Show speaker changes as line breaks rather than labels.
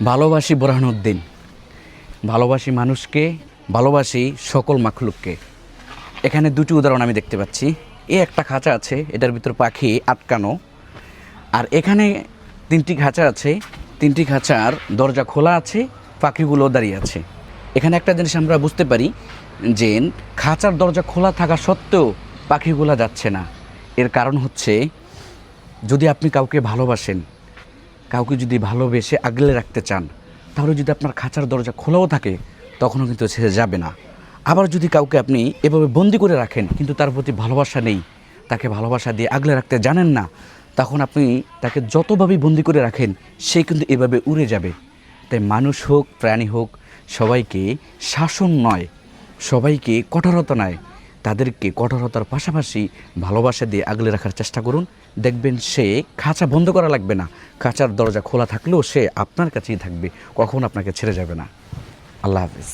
ভালোবাসি বোরহানুদ্দিন, ভালোবাসি মানুষকে, ভালোবাসি সকল মাখলুককে। এখানে দুটি উদাহরণ আমি দেখতে পাচ্ছি। একটা খাঁচা আছে, এটার ভিতর পাখি আটকানো। আর এখানে তিনটি খাঁচা আছে, তিনটি খাঁচার দরজা খোলা আছে, পাখিগুলো দাঁড়িয়ে আছে। এখানে একটা জিনিস আমরা বুঝতে পারি যে খাঁচার দরজা খোলা থাকা সত্ত্বেও পাখিগুলো যাচ্ছে না। এর কারণ হচ্ছে, যদি আপনি কাউকে ভালোবাসেন, কাউকে যদি ভালোবেসে আগলে রাখতে চান, তাহলে যদি আপনার খাঁচার দরজা খোলাও থাকে তখনও কিন্তু সে যাবে না। আবার যদি কাউকে আপনি এভাবে বন্দি করে রাখেন কিন্তু তার প্রতি ভালোবাসা নেই, তাকে ভালোবাসা দিয়ে আগলে রাখতে জানেন না, তখন আপনি তাকে যতভাবেই বন্দি করে রাখেন সে কিন্তু এভাবে উড়ে যাবে। তাই মানুষ হোক প্রাণী হোক, সবাইকে শাসন নয়, সবাইকে কঠোরতা নয়, তাদেরকে কঠোরতার পাশাপাশি ভালোবাসা দিয়ে আগলে রাখার চেষ্টা করুন। দেখবেন সে খাঁচা বন্ধ করা লাগবে না, খাঁচার দরজা খোলা থাকলেও সে আপনার কাছেই থাকবে, কখনো আপনাকে ছেড়ে যাবে না। আল্লাহ হাফেজ।